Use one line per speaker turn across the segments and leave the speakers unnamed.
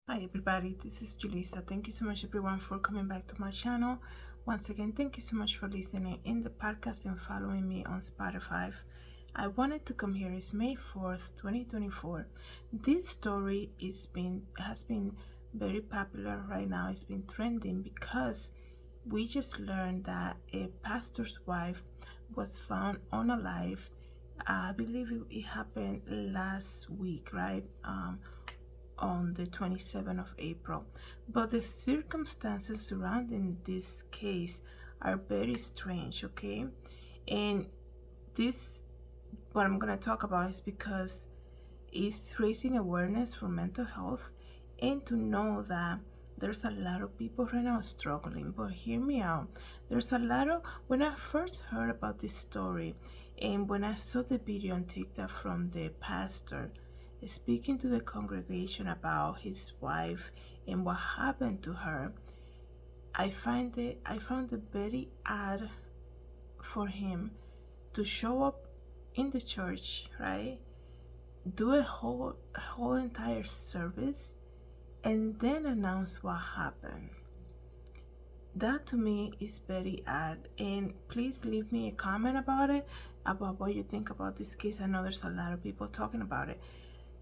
Hi everybody, this is Julissa. Thank you so much everyone for coming back to my channel. Once again, thank you so much for listening in the podcast and following me on Spotify. I wanted to come here. It's May 4th, 2024. This story has been very popular right now. It's been trending because we just learned that a pastor's wife was found unalive. I believe it happened last week, right? On the 27th of April. But the circumstances surrounding this case are very strange, okay? And this, what I'm going to talk about is because it's raising awareness for mental health and to know that there's a lot of people right now struggling. But hear me out. There's a lot of, when I first heard about this story and when I saw the video on TikTok from the pastor speaking to the congregation about his wife and what happened to her, I found it very odd for him to show up in the church, right? Do a whole entire service and then announce what happened. That to me is very odd, and please leave me a comment about it, about what you think about this case. I know there's a lot of people talking about it.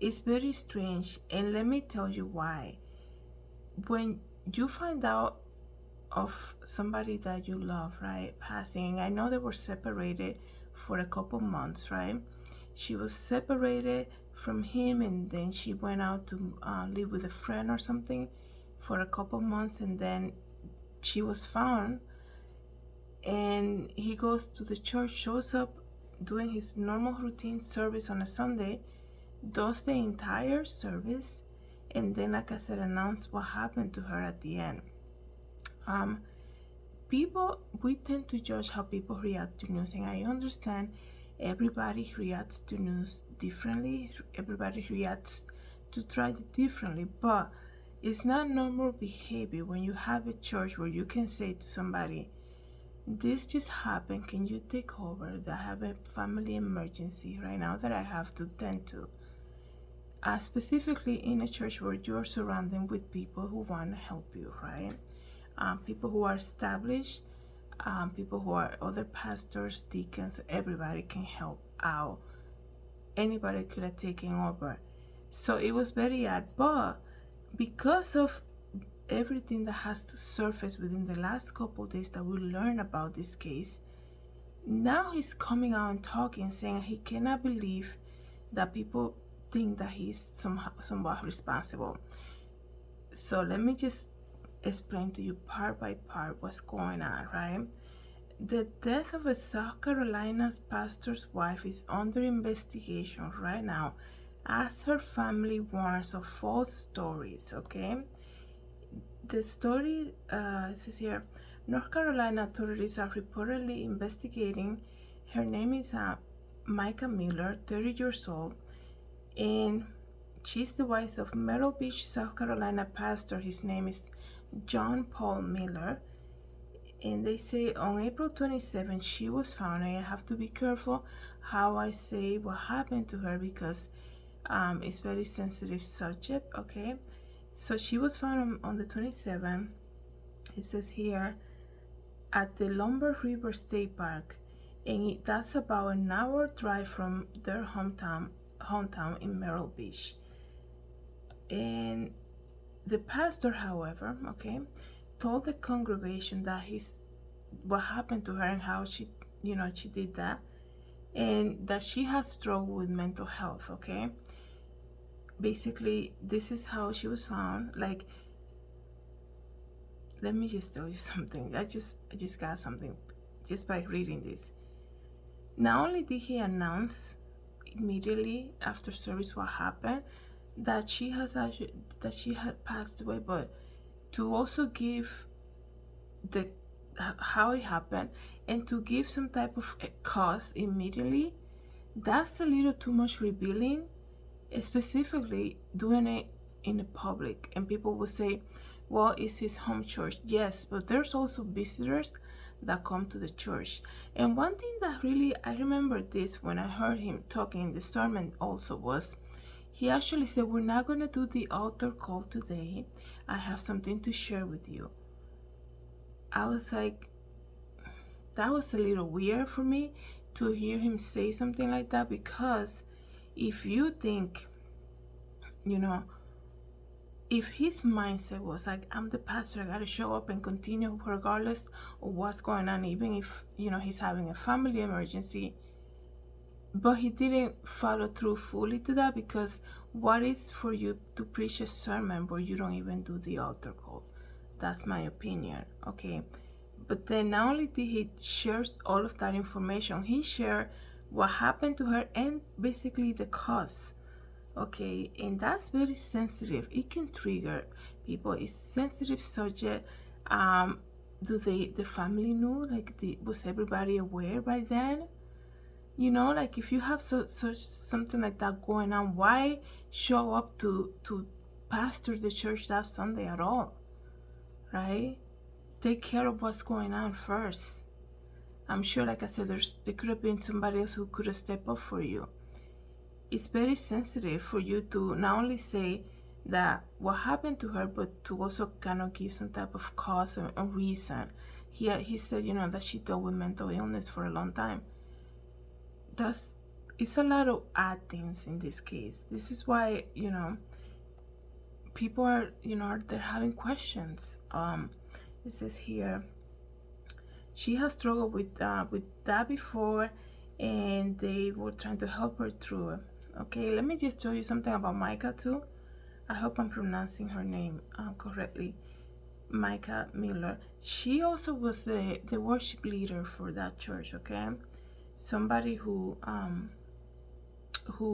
It's very strange, and let me tell you why. When you find out of somebody that you love, right, passing, I know they were separated for a couple months, right? She was separated from him, and then she went out to live with a friend or something for a couple months, and then she was found, and he goes to the church, shows up doing his normal routine service on a Sunday, does the entire service, and then, like I said, announce what happened to her at the end. People, we tend to judge how people react to news, and I understand everybody reacts to news differently. Everybody reacts to try it differently, but it's not normal behavior when you have a church where you can say to somebody, this just happened, can you take over? I have a family emergency right now that I have to tend to. Specifically in a church where you're surrounded with people who want to help you, right? People who are established, people who are other pastors, deacons, everybody can help out. Anybody could have taken over. So it was very odd, but because of everything that has to surface within the last couple of days that we learned about this case, now he's coming out and talking, saying he cannot believe that people think that he's somewhat responsible. So let me just explain to you part by part what's going on, right? The death of a South Carolina's pastor's wife is under investigation right now as her family warns of false stories, okay? The story says here, North Carolina authorities are reportedly investigating. Her name is Micah Miller, 30 years old, and she's the wife of Myrtle Beach, South Carolina pastor. His name is John Paul Miller. And they say on April 27th she was found. I have to be careful how I say what happened to her because it's very sensitive subject, okay? So she was found on the 27th. It says here at the Lumber River State Park, and that's about an hour drive from their hometown in Myrtle Beach. And the pastor, however, okay, told the congregation that what happened to her and how she did that, and that she has struggled with mental health, okay? Basically, this is how she was found. Like, let me just tell you something. I just got something just by reading this. Not only did he announce immediately after service what happened, that she had passed away, but to also give the how it happened and to give some type of a cause immediately, that's a little too much revealing, specifically doing it in the public. And people will say, well, it's his home church. Yes, but there's also visitors that come to the church. And one thing that really, I remember this when I heard him talking in the sermon also, was He actually said, we're not going to do the altar call today. I have something to share with you. I was like, that was a little weird for me to hear him say something like that, because if you think, you know, if his mindset was like, I'm the pastor, I gotta show up and continue regardless of what's going on, even if, you know, he's having a family emergency, but he didn't follow through fully to that, because what is for you to preach a sermon where you don't even do the altar call? That's my opinion, okay? But then not only did he share all of that information, he shared what happened to her and basically the cause, okay? And that's very sensitive. It can trigger people. It's a sensitive subject. Do the family knew? Like, was everybody aware by then? You know, like, if you have such something like that going on, why show up to pastor the church that Sunday at all, right? Take care of what's going on first. I'm sure, like I said, there could have been somebody else who could have stepped up for you. It's very sensitive for you to not only say that what happened to her, but to also kind of give some type of cause and reason. He said, you know, that she dealt with mental illness for a long time. It's a lot of odd things in this case. This is why, you know, people are, you know, they're having questions. It says here, she has struggled with that before, and they were trying to help her through it. Okay, let me just tell you something about Micah too. I hope I'm pronouncing her name correctly. Micah Miller. She also was the worship leader for that church, okay? Somebody who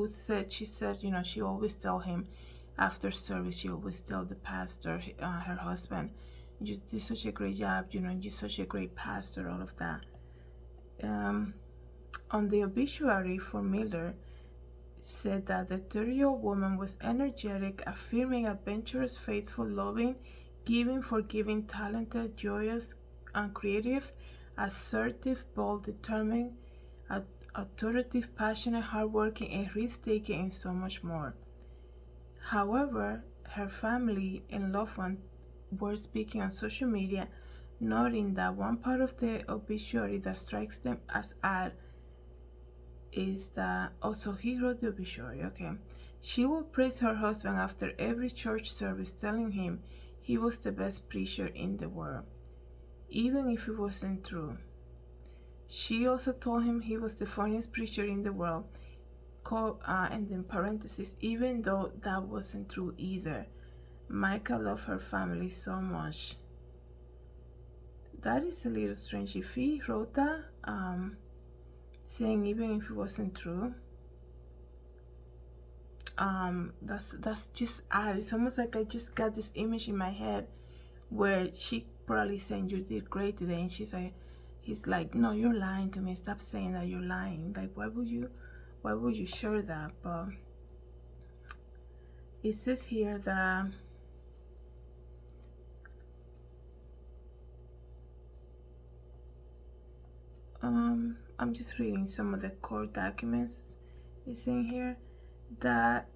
said, she said, you know, she always tell him after service, she always tell the pastor, her husband, you did such a great job, you know, you're such a great pastor, all of that. On the obituary for Miller, said that the 30-year-old woman was energetic, affirming, adventurous, faithful, loving, giving, forgiving, talented, joyous, and creative, assertive, bold, determined, authoritative, passionate, hardworking, and risk-taking, and so much more. However, her family and loved ones were speaking on social media, noting that one part of the obituary that strikes them as odd is that also he wrote the obituary, okay? She would praise her husband after every church service, telling him he was the best preacher in the world, even if it wasn't true. She also told him he was the funniest preacher in the world, and in parentheses, even though that wasn't true either. Micah loved her family so much. That is a little strange. If he wrote that, saying even if it wasn't true, that's just odd. It's almost like I just got this image in my head where she probably saying you did great today, and he's like, no, you're lying to me, stop saying that you're lying. Like, why would you share that? But it says here that I'm just reading some of the court documents. It's saying here that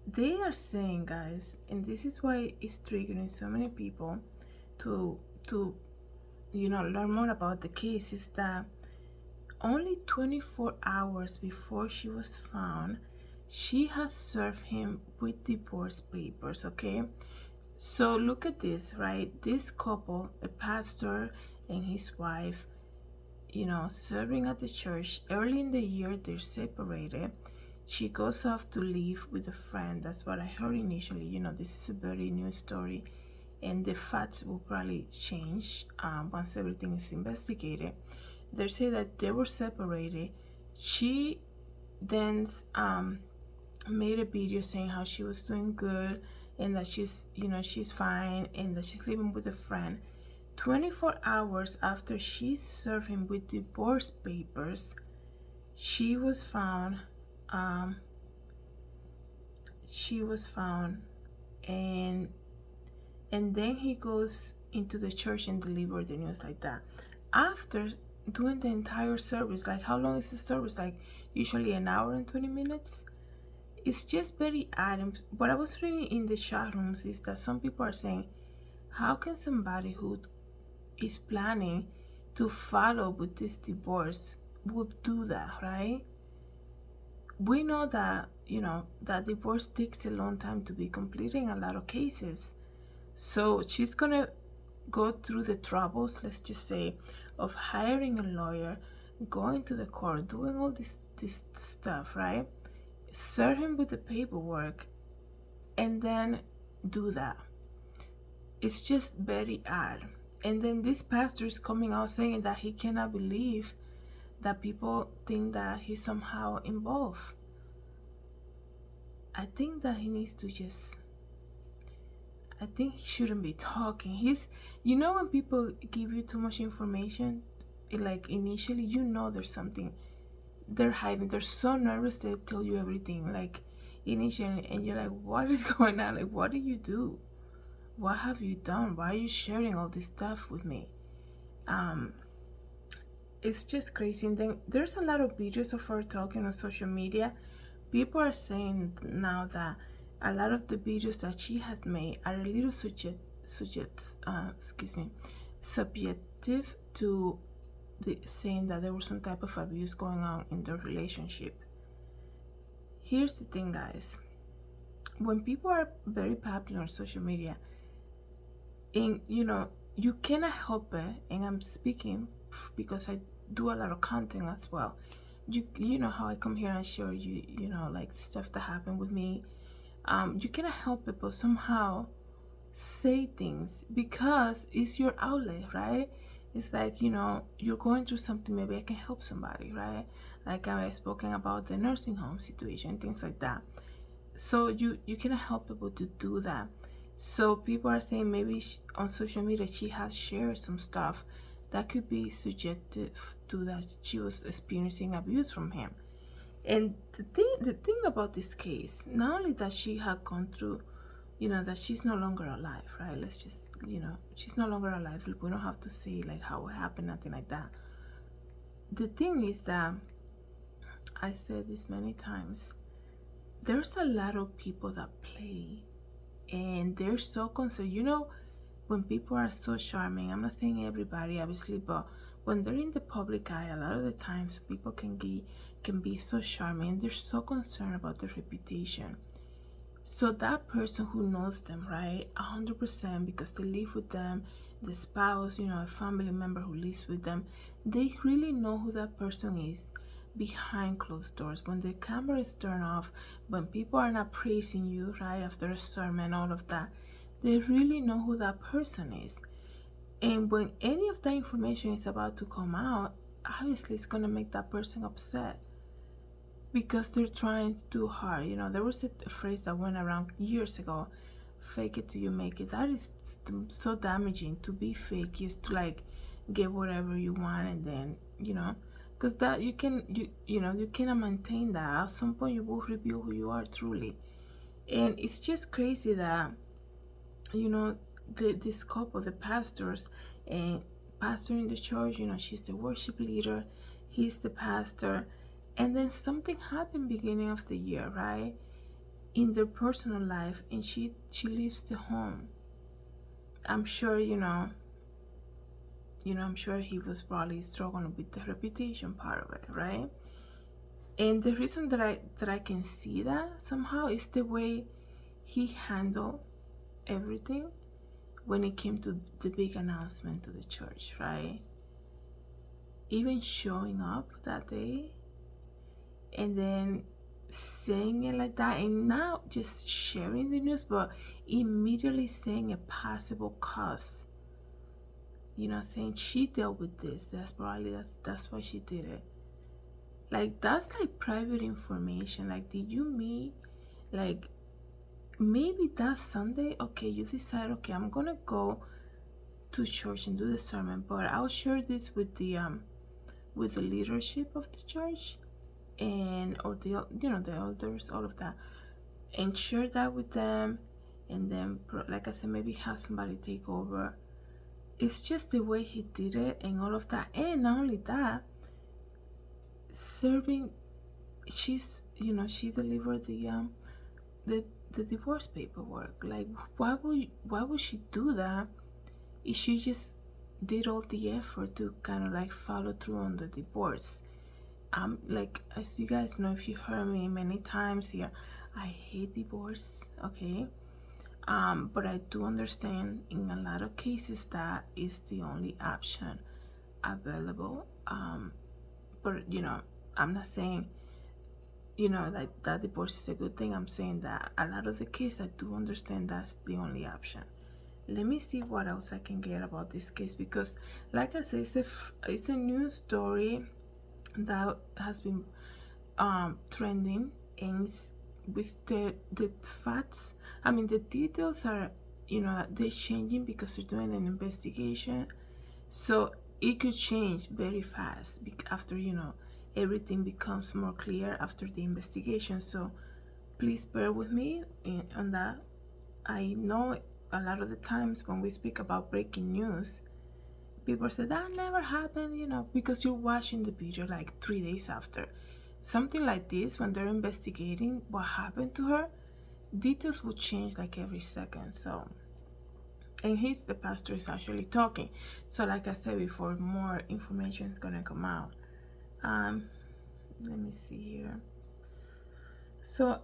they are saying, guys, and this is why it's triggering so many people to you know, learn more about the case, is that only 24 hours before she was found, she has served him with divorce papers, okay? So look at this, right? This couple, a pastor and his wife, you know, serving at the church. Early in the year, they're separated. She goes off to live with a friend. That's what I heard initially. You know, this is a very new story, and the facts will probably change once everything is investigated. They say that they were separated. She then made a video saying how she was doing good and that she's, you know, she's fine and that she's living with a friend. 24 hours after she served him with divorce papers, she was found. And then he goes into the church and delivers the news like that. After doing the entire service, like, how long is the service? Like, usually an hour and 20 minutes. It's just very odd. And what I was reading in the chat rooms is that some people are saying, how can somebody who is planning to follow with this divorce would do that, right? We know that, that divorce takes a long time to be completed in a lot of cases. So she's gonna go through the troubles, let's just say, of hiring a lawyer, going to the court, doing all this stuff, right? Serve him with the paperwork, and then do that. It's just very odd. And then this pastor is coming out saying that he cannot believe that people think that he's somehow involved. I think that he needs to I think he shouldn't be talking. When people give you too much information, like initially, there's something they're hiding. They're so nervous they tell you everything, like initially, and you're like, what is going on? Like, what did you do? What have you done? Why are you sharing all this stuff with me? It's just crazy. And then there's a lot of videos of her talking on social media. People are saying now that a lot of the videos that she has made are a little subjective to saying that there was some type of abuse going on in their relationship. Here's the thing, guys. When people are very popular on social media, and you cannot help it, and I'm speaking because I do a lot of content as well. You know how I come here and share like stuff that happened with me. You cannot help it but somehow say things because it's your outlet, right? It's like, you're going through something, maybe I can help somebody, right? Like I've spoken about the nursing home situation, things like that. So you cannot help it but to do that. So people are saying maybe on social media she has shared some stuff that could be subjective to that she was experiencing abuse from him. And the thing about this case, not only that she had gone through, that she's no longer alive, right? Let's just, she's no longer alive. We don't have to say like how it happened, nothing like that. The thing is that, I said this many times, there's a lot of people that play and they're so concerned. When people are so charming, I'm not saying everybody obviously, but when they're in the public eye, a lot of the times people can be so charming and they're so concerned about their reputation. So that person who knows them, right, 100%, because they live with them, the spouse, a family member who lives with them, they really know who that person is behind closed doors. When the camera is turned off, when people are not praising you, right, after a sermon, all of that, they really know who that person is. And when any of that information is about to come out, obviously it's going to make that person upset because they're trying too hard. There was a phrase that went around years ago, fake it till you make it. That is so damaging. To be fake is to like get whatever you want, and then because that you cannot maintain that. At some point you will reveal who you are truly. And it's just crazy that this couple, the pastors, and pastor in the church, she's the worship leader, he's the pastor, and then something happened beginning of the year, right, in their personal life, and she leaves the home. I'm sure I'm sure he was probably struggling with the reputation part of it, right? And the reason that I can see that somehow is the way he handled everything when it came to the big announcement to the church, right? Even showing up that day and then saying it like that, and not just sharing the news, but immediately saying a possible cause. Saying she dealt with this. That's why she did it. Like, that's like private information. Like, did you meet, like, maybe that Sunday, okay, you decide, okay, I'm gonna go to church and do the sermon, but I'll share this with the leadership of the church or the elders, all of that, and share that with them, and then, like I said, maybe have somebody take over. It's just the way he did it and all of that. And not only that, serving she delivered the divorce paperwork. Like, why would she do that if she just did all the effort to kind of like follow through on the divorce? Like, as you guys know, if you heard me many times here, I hate divorce, okay? But I do understand in a lot of cases that is the only option available. But I'm not saying like that divorce is a good thing. I'm saying that a lot of the cases I do understand that's the only option. Let me see what else I can get about this case, because like I said, it's a new story that has been trending, and with the facts, I mean the details are they're changing because they're doing an investigation, so it could change very fast after everything becomes more clear after the investigation. So please bear with me on that. I know a lot of the times when we speak about breaking news, people say that never happened, because you're watching the video like 3 days after. Something like this, when they're investigating what happened to her, details will change like every second. So, and the pastor is actually talking. So like I said before, more information is gonna come out. Let me see here. So,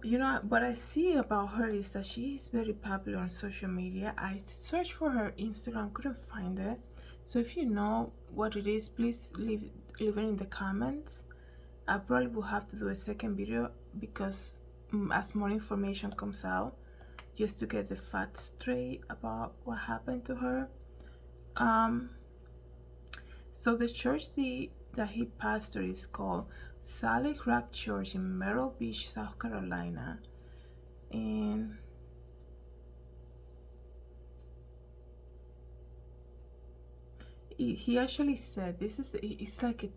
what I see about her is that she is very popular on social media. I searched for her Instagram, couldn't find it. So if you know what it is, please leave it in the comments. I probably will have to do a second video, because as more information comes out, just to get the facts straight about what happened to her. So the church that he pastored is called Solid Rock Church in Myrtle Beach, South Carolina. And he actually said, it's like a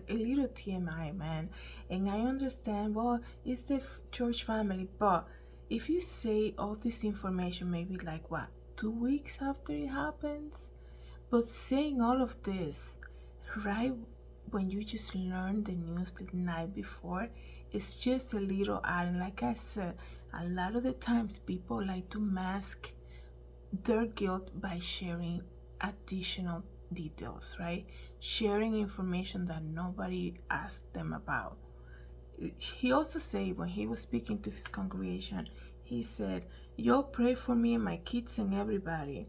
little TMI, man. And I understand, well, it's the church family, but if you say all this information maybe like what, 2 weeks after it happens, but saying all of this right when you just learn the news the night before, it's just a little odd. And like I said, a lot of the times people like to mask their guilt by sharing additional details, right? Sharing information that nobody asked them about. He also said, when he was speaking to his congregation, he said, y'all pray for me and my kids and everybody.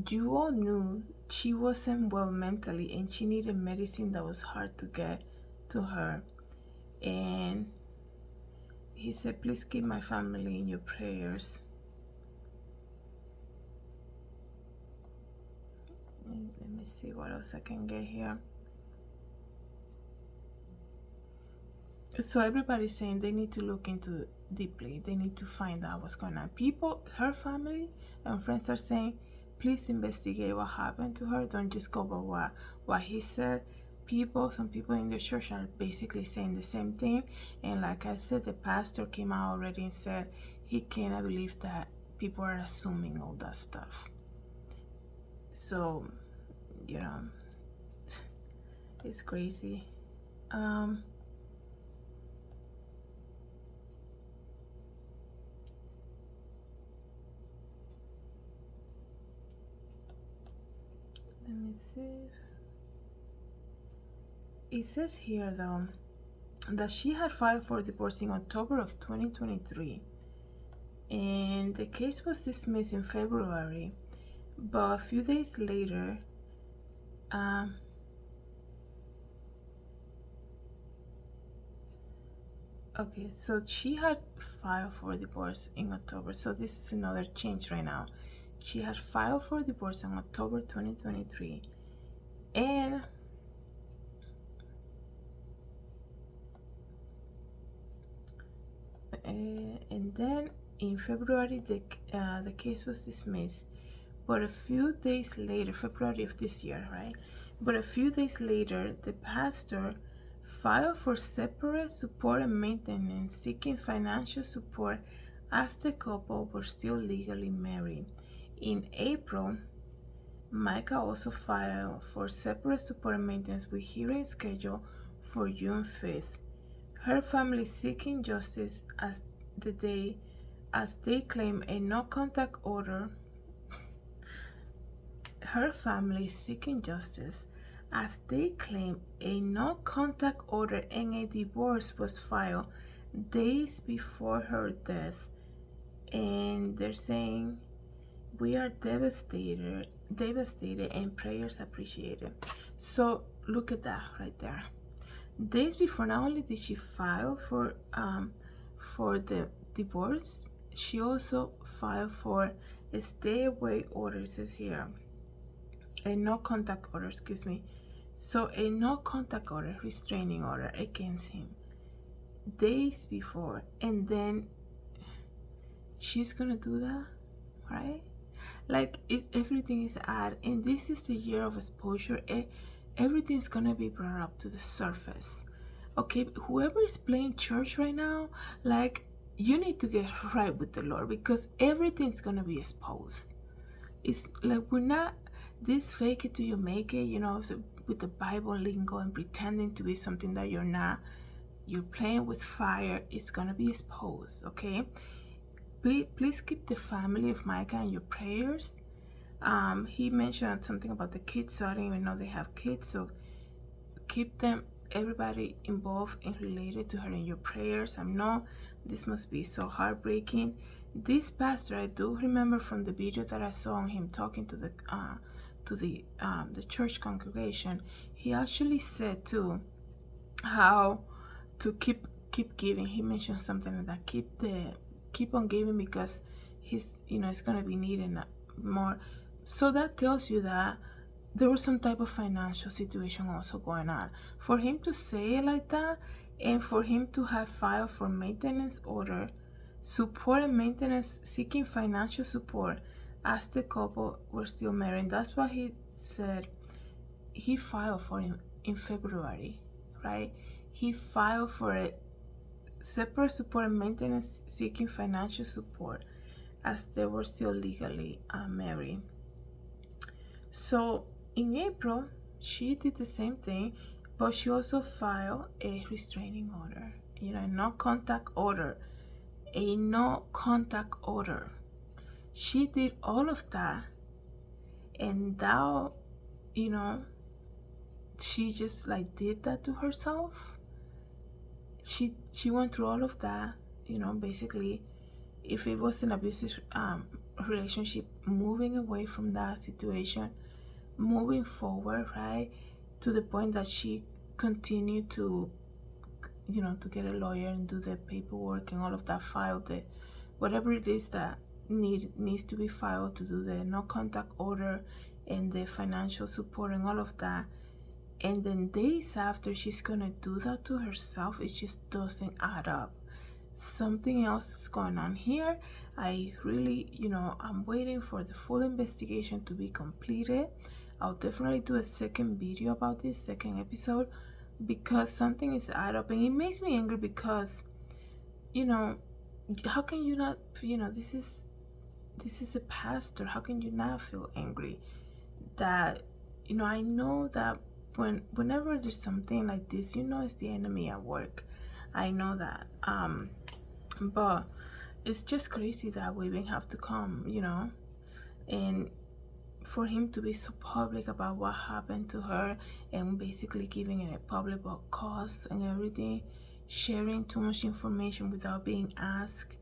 You all knew she wasn't well mentally and she needed medicine that was hard to get to her. And he said, please keep my family in your prayers. Let me see what else I can get here. So everybody's saying they need to look into deeply. They need to find out what's going on. People, her family and friends are saying, please investigate what happened to her. Don't just go by what he said. Some people in the church are basically saying the same thing. And like I said, the pastor came out already and said he cannot believe that people are assuming all that stuff. So, it's crazy. Let me see. It says here though that she had filed for divorce in October of 2023, and the case was dismissed in February, but a few days later, okay, so she had filed for divorce in October. So this is another change right now. She had filed for divorce in October 2023, and then in February the case was dismissed. But a few days later, February of this year, right? But a few days later, the pastor filed for separate support and maintenance, seeking financial support as the couple were still legally married. In April, Micah also filed for separate support and maintenance with hearing scheduled for June 5th. Her family seeking justice as they claim a no contact order. Her family seeking justice as they claim a no contact order and a divorce was filed days before her death, and they're saying we are devastated and prayers appreciated. So look at that right there. Days before, not only did she file for the divorce, she also filed for a stay away order. It says here a no contact order, excuse me. So a no contact order, restraining order against him days before, and then she's gonna do that, right? Like everything is out, and this is the year of exposure. Everything's gonna be brought up to the surface. Okay, whoever is playing church right now, like, you need to get right with the Lord, because everything's gonna be exposed. It's like, we're not this fake it till you make it, with the Bible lingo and pretending to be something that you're not. You're playing with fire. It's gonna be exposed. Okay, please keep the family of Micah in your prayers. He mentioned something about the kids, so I don't even know they have kids, so keep them, everybody involved and related to her, in your prayers. I know this must be so heartbreaking. This pastor, I do remember from the video that I saw on him talking to the church congregation, he actually said too how to keep giving. He mentioned something like that, keep on giving, because he's it's gonna be needing more. So that tells you that there was some type of financial situation also going on for him to say it like that, and for him to have filed for maintenance order, support and maintenance, seeking financial support as the couple were still married. That's what he said. He filed for it in February, right? He filed for it, separate support and maintenance, seeking financial support as they were still legally married. So in April, she did the same thing, but she also filed a restraining order, a no contact order, She did all of that, and now, she just like did that to herself. She went through all of that, basically. If it was an abusive relationship, moving away from that situation, moving forward, right, to the point that she continued to to get a lawyer and do the paperwork and all of that, file the whatever it is that needs to be filed to do the no contact order and the financial support and all of that. And then days after she's gonna do that to herself, it just doesn't add up. Something else is going on here. I really, I'm waiting for the full investigation to be completed. I'll definitely do a second video about this, second episode, because something is add up, and it makes me angry because, how can you not, this is a pastor. How can you not feel angry that, I know that whenever there's something like this, it's the enemy at work. I know that. But it's just crazy that we even have to come, and for him to be so public about what happened to her, and basically giving it a public cause and everything, sharing too much information without being asked.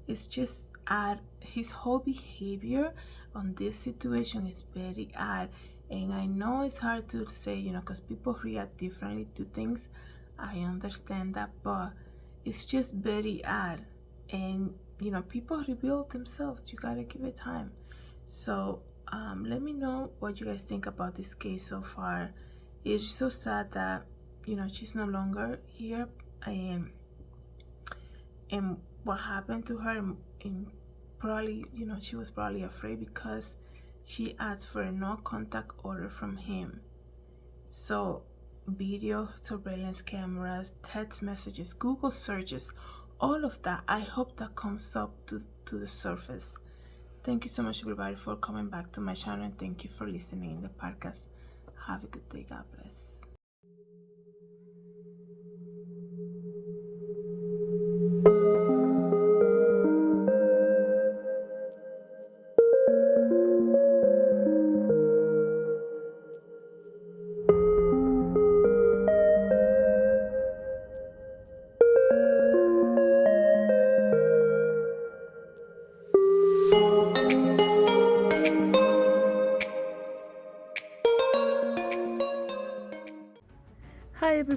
It's just odd. His whole behavior on this situation is very odd, and I know it's hard to say, because people react differently to things. I understand that, but it's just very odd. And people rebuild themselves. You gotta give it time. So let me know what you guys think about this case so far. It's so sad that she's no longer here, and what happened to her, and probably she was probably afraid because she asked for a no contact order from him. So video surveillance cameras, text messages, Google searches, all of that, I hope that comes up to the surface. Thank you so much, everybody, for coming back to my channel, and thank you for listening in the podcast. Have a good day. God bless.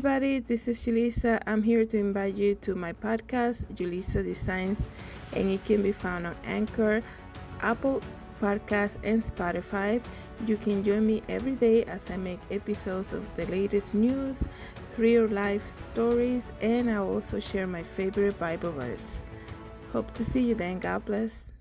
everybody, this is Julissa. I'm here to invite you to my podcast, Julissadesigns, and it can be found on Anchor, Apple Podcasts, and Spotify. You can join me every day as I make episodes of the latest news, real life stories, and I also share my favorite Bible verse. Hope to see you then. God bless.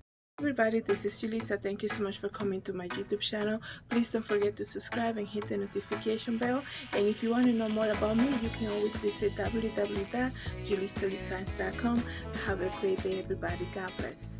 Everybody, this is Julissa. Thank you so much for coming to my YouTube channel. Please don't forget to subscribe and hit the notification bell. And if you want to know more about me, you can always visit www.julissadesigns.com. Have a great day, everybody. God bless.